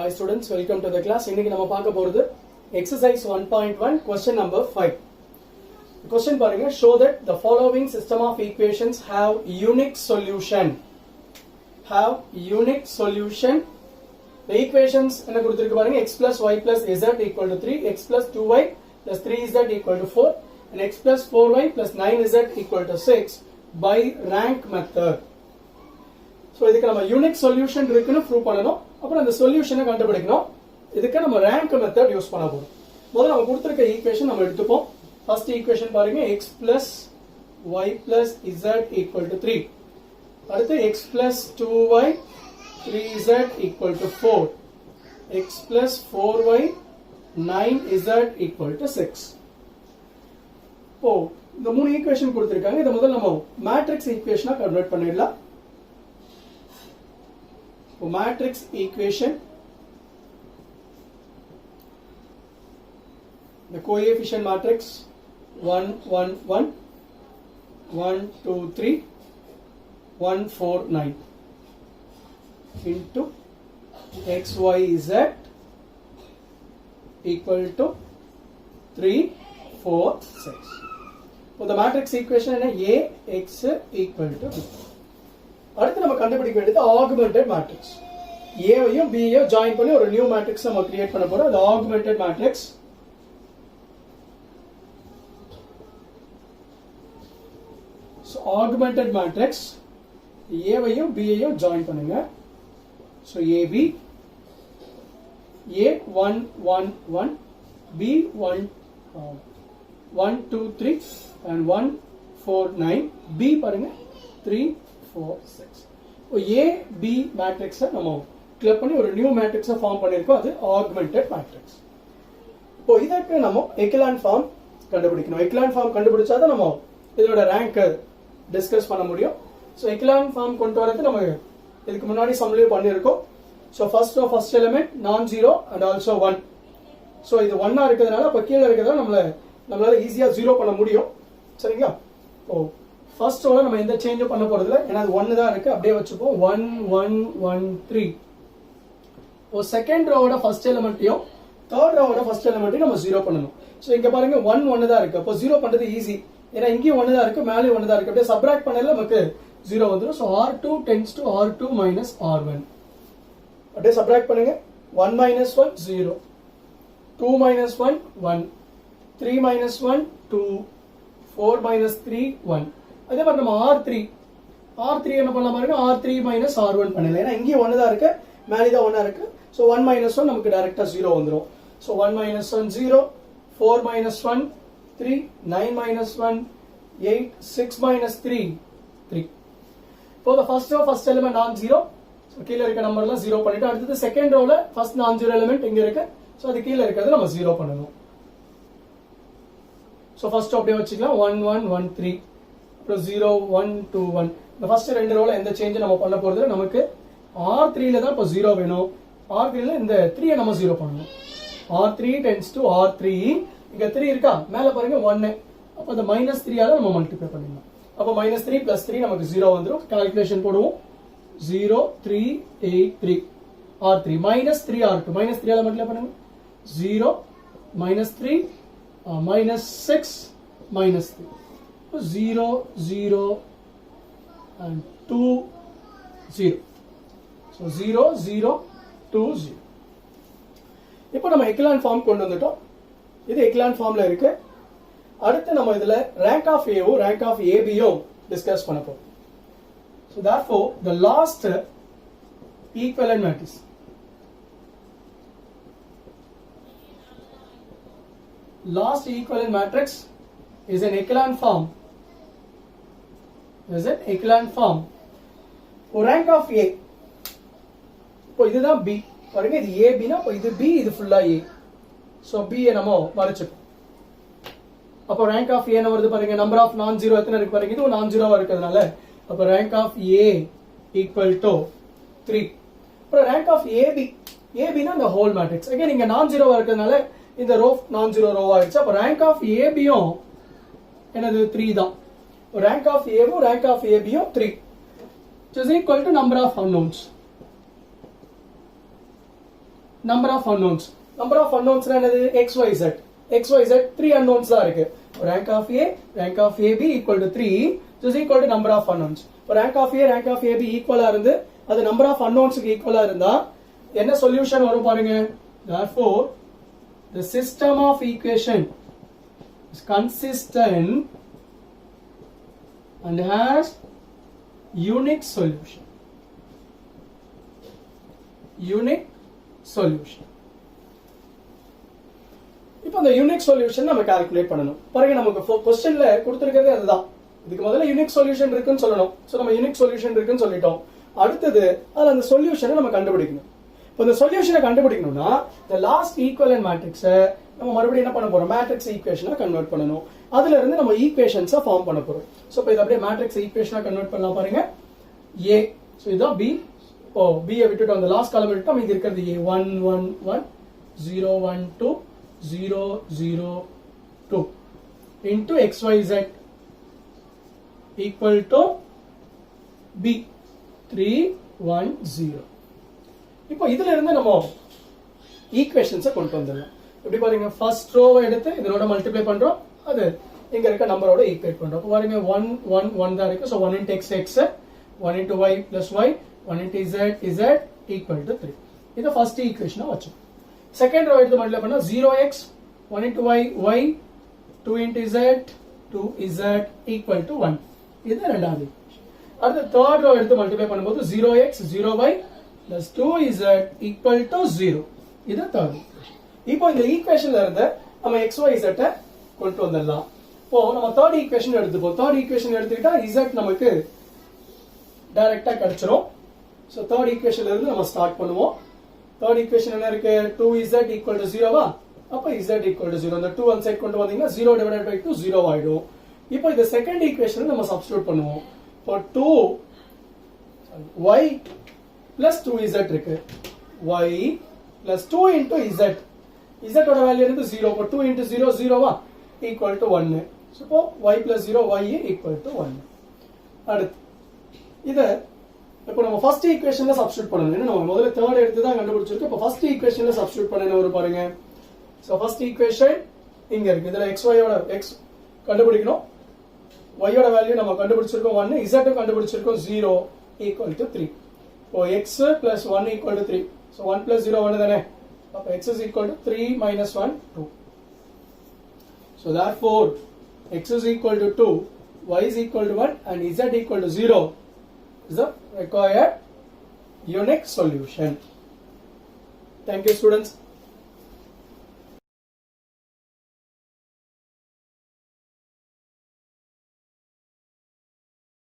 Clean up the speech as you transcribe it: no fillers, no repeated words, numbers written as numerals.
Hi students, welcome to the class. இன்னைக்கு நம்ம பார்க்க போறது exercise 1.1 question number 5. The question பாருங்க, show that the following system of equations have unique solution. Have unique solution. The equations என்ன கொடுத்திருக்கு பாருங்க, x plus y plus z equal to 3, x plus 2y plus 3z equal to 4 and x plus 4y plus 9z equal to 6 by rank method. So இதுக்கு நம்ம unique solution இருக்குன்னு prove பண்ணனும். அப்புறம் அந்த சொல்யூஷனை கண்டுபிடிக்கணும். இதுக்கு நம்ம ரேங்க் மெத்தட் யூஸ் பண்ண போறோம். முதல்ல நம்ம கொடுத்திருக்க ஈக்குவேஷன் நம்ம எடுத்துப்போம். ஃபர்ஸ்ட் ஈக்குவேஷன் பாருங்க, x plus y plus z equal to 3. அடுத்து x plus 2y 3z equal to 4. x plus 4y 9z equal to 6. இப்போ இந்த மூணு ஈக்குவேஷன் கொடுத்திருக்காங்க. இத முதல்ல நம்ம மேட்ரிக்ஸ் ஈக்குவேஷனா கன்வர்ட் பண்ணிடலாம். Matrix equation, the coefficient matrix 1 1 1 1 2 3 1 4 9 into x y z equal to 3 4 6. So the matrix equation is a x equal to b. அடுத்து நம்ம கண்டுபிடிக்க வேண்டியது ஆகுமெண்டட் மேட்ரிக்ஸ். ஏவையும் பியையும் ஜாயின் பண்ணி ஒரு நியூ மேட்ரிக்ஸ் நம்ம கிரியேட் பண்ண போறோம். அது augmented matrix. So augmented matrix ஏவையும் பியையும் ஜாயின் பண்ணுங்க. So AB A 1 1 1 B 1 1 2 3 and 1 4 9 B பாருங்க 3 4 6. A B மேட்ரிக்ஸை நம்ம கிளிக் பண்ணி ஒரு நியூ மேட்ரிக்ஸை ஃபார்ம் பண்ணியிருக்கோம். அது ஆகுமெண்டட் மேட்ரிக்ஸ். இப்போ இதற்கு நம்ம எக்கலான் ஃபார்ம் கண்டுபிடிக்கணும். எக்கலான் ஃபார்ம் கண்டுபிடிச்சாதான் நம்ம இதோட ரேங்க் டிஸ்கஸ் பண்ண முடியும். ஸோ எக்கலான் ஃபார்ம் கொண்டு வரது நம்ம இதுக்கு முன்னாடி சம்லேயே பண்ணியிருக்கோம். ஸோ ஃபர்ஸ்ட் எலிமெண்ட் நான் ஜீரோ அண்ட் ஆல்சோ 1. ஸோ இது 1 இருக்கிறதுனால இப்போ கீழே இருக்கிறதால நம்மளால ஈஸியாக ஜீரோ பண்ண முடியும். சரிங்களா? ஓ ஃபர்ஸ்ட் ரோல நம்ம எந்த சேஞ்சும் பண்ண போறது இல்ல, ஏன்னா அது 1 தான் இருக்கு. அப்படியே வச்சுப்போம். 1 1 1 3. இப்போ செகண்ட் ரோவோட ஃபர்ஸ்ட் எலிமெண்ட்டையும் தேர்ட் ரோவோட ஃபர்ஸ்ட் எலிமெண்ட்டையும் நம்ம ஜீரோ பண்ணணும். ஸோ இங்க பாருங்க 1 1 தான் இருக்கு. அப்போ ஜீரோ பண்றது ஈஸி, ஏன்னா இங்கேயும் 1 தான் இருக்கு, மேலேயும் 1 தான் இருக்கு. அப்படியே சப்ராக்ட் பண்ணல நமக்கு ஜீரோ வந்துடும். So R2 tends to R2 minus R1. அப்படியே சப்ராக்ட் பண்ணுங்க. 1 minus 1 0, 2 minus 1 1, 3 minus 1 2, 4 minus 3 1. அதே மாதிரி நம்ம R3 என்ன பண்ணலாம் பாருங்க, R3 minus R1 பண்ணலாம். ஏன்னா இங்கே 1 தான் இருக்கு, மேலே தான் 1 இருக்கு. ஸோ 1 minus 1 நமக்கு டைரக்டா 0 வந்துடும். So 1 minus 1 0, 4 minus 1 3, 9 minus 1 8, 6 minus 3 3. இப்போ the first element நான் 0. ஸோ கீழே இருக்க நம்பர்லாம் 0 பண்ணிட்டு அடுத்தது செகண்ட் ரோல ஃபர்ஸ்ட் நான் 0 எலிமெண்ட் இங்க இருக்கு. ஸோ அது கீழே இருக்கிறது நம்ம 0 பண்ணணும். ஸோ ஃபர்ஸ்ட் அப்படியே வச்சுக்கலாம். 1 1 1 3. 0 1 2 1. இந்த ஃபர்ஸ்ட் ரெண்டு ரோல எந்த சேஞ்ச் நம்ம பண்ண போறது இல்ல. நமக்கு R3 ல தான் இப்போ 0 வேணும். R3 ல இந்த 3 நம்ம 0 பண்ணணும். R3 tends to R3. இங்க 3 இருக்கா, மேல பாருங்க 1. அப்ப அந்த -3 ஆல நம்ம மல்டிப்ளை பண்ணிடலாம். அப்ப -3 + 3 நமக்கு 0 வந்துரும். கால்குலேஷன் போடுவோம். 0 3 8 3. R3 -3 R2 -3 ஆல மல்டிப்ளை பண்ணுங்க. 0 -3 -6 -3. 0 0 and 2 0. So 0 0 2 0. இப்போ நம்ம எக்கலான் ஃபார்ம் கொண்டு வந்துட்டோம். இது எக்கலான் ஃபார்ம்ல இருக்கு. அடுத்து நம்ம இதுல rank of A rank of AB discuss பண்ண போறோம். So therefore the last equivalent matrix is an echelon form. Is it echelon form? For rank of A. இப்போ இதுதான் B. பாருங்க இது AB னா இப்போ இது B, இது ஃபுல்லா A. சோ B ஐ நம்ம மறைச்சுப்போம். அப்போ rank of A என்ன வருது பாருங்க, நம்பர் ஆஃப் நான் ஜீரோ எத்தனை இருக்கு பாருங்க, இது நான் ஜீரோவா இருக்கிறதுனால அப்போ rank of A equal to 3. அப்புறம் rank of AB னா the whole matrix. again இங்க நான் ஜீரோவா இருக்கிறதுனால இந்த ரோ நான் ஜீரோ ரோவா ஆயிடுச்சு. அப்போ rank of AB யும் என்னது 3 தான். rank of A வும் rank of AB யும் 3, which is equal to number of unknowns. number of unknowns. Number of unknowns என்னது x y z. x y z 3 unknowns தான் இருக்கு. Rank of a, rank of ab equal to 3, this is equal to number of unknowns. Rank of a, rank of ab equal ஆ இருந்து அது number of unknowns க்கு equal ஆ இருந்தா என்ன solution வரும் பாருங்க. Therefore the system of equation is consistent and has unique solution. Unique solution. இப்போ அந்த unique solution நம்ம கால்குலேட் பண்ணணும். பாருங்க நமக்கு क्वेश्चनல கொடுத்திருக்கிறது அதுதான். இதுக்கு முதல்ல யூனிக் சொல்யூஷன் இருக்குன்னு சொல்லணும். சோ நம்ம யூனிக் சொல்யூஷன் இருக்குன்னு சொல்லிட்டோம். அடுத்து அதுல அந்த சொல்யூஷனை நம்ம கண்டுபிடிக்கணும். இப்போ இந்த சொல்யூஷனை கண்டுபிடிக்கணும்னா the last equivalent matrix நம்ம மறுபடியும் என்ன பண்ண போறோம்? மேட்ரிக்ஸ் ஈக்குவேஷனா கன்வர்ட் பண்ணனும். அதுல இருந்து நம்ம ஈக்குவேஷன்ஸா ஃபார்ம் பண்ண போறோம். சோ இப்போ இத அப்படியே மேட்ரிக்ஸ் ஈக்குவேஷனா கன்வர்ட் பண்ணலாம் பாருங்க. A சோ இதான் B. ஓ B ஐ விட்டுட்டோம். அந்த லாஸ்ட் காலம் விட்டுட்டோம். இங்க இருக்குது A 1 1 1 0 1 2 0 0 2 into xyz equal to B 3 1 0. இப்போ இதுல இருந்து நம்ம ஈக்குவேஷன்ஸை கொண்டு வந்துடலாம். எப்படி பாருங்க, ஃபர்ஸ்ட் ரோவை எடுத்து இதனோட மல்டிப்ளை பண்றோம், அது இங்க இருக்க நம்பரோட ஈக்குவேட் பண்றோம். அப்போ பாருங்க 1 1 1 தான் இருக்கு. So 1 into x x, 1 into y plus y, 1 into z z equal to 3. இது ஃபர்ஸ்ட் ஈக்குவேஷனா வச்சோம். செகண்ட் ரோ எடுத்து மல்டிப்ளை பண்ணா 0x 1 into y y 2 into z 2z equal to 1. இது ரெண்டாவது. அடுத்து தேர்ட் ரோ எடுத்து மல்டிப்ளை பண்ணும்போது 0x 0y plus 2z equal to 0. இது தேர்ட் ஈக்குவேஷன். இப்போ இந்த ஈக்குவேஷன்ல இருந்து நம்ம xyz கொண்டு வந்துடலாம். இப்போ நம்ம தேர்ட் ஈக்குவேஷன் எடுத்துப்போம். தேர்ட் ஈக்குவேஷன் எடுத்துக்கிட்டா z நமக்கு டைரக்டா கிடைச்சிரும். சோ தேர்ட் ஈக்குவேஷன்ல இருந்து நம்ம ஸ்டார்ட் பண்ணுவோம். தேர்ட் ஈக்குவேஷன் என்ன இருக்கு? 2z equal to 0 வா? அப்ப z equal to 0. அந்த 2 ஒன் சைடு கொண்டு வந்தீங்கன்னா 0 divided by 2 0 ஆயிடும். இப்போ இந்த செகண்ட் ஈக்குவேஷன் நம்ம சப்ஸ்டிட்யூட் பண்ணுவோம். இப்போ 2y plus 2z இருக்கு. y plus 2 into z. z ஓட வேல்யூ இருக்கு 0. இப்போ 2 into 0 0 வா? equal to 1. சோ இப்போ y plus 0 y equal to 1. அடுத்து இத இப்போ நம்ம ஃபர்ஸ்ட் ஈக்குவேஷன்ல சப்ஸ்டிட்யூட் பண்ணனும். என்ன நம்ம முதல்ல தேர்ட் எடுத்து தான் கண்டுபிடிச்சிருக்கோம். இப்போ ஃபர்ஸ்ட் ஈக்குவேஷன்ல சப்ஸ்டிட்யூட் பண்ணனும் ஒரு பாருங்க. சோ ஃபர்ஸ்ட் ஈக்குவேஷன் இங்க இருக்கு. இதுல xy ஓட x கண்டுபிடிக்கணும். y ஓட வேல்யூ நம்ம கண்டுபிடிச்சிருக்கோம் 1, z கண்டுபிடிச்சிருக்கோம் 0 equal to 3. இப்போ x plus 1 equal to 3. So 1 plus 0 1 தானே. அப்ப x is equal to 3 minus 1 2. So therefore x is equal to 2, y is equal to 1 and z equal to 0 is the required unique solution. Thank you students.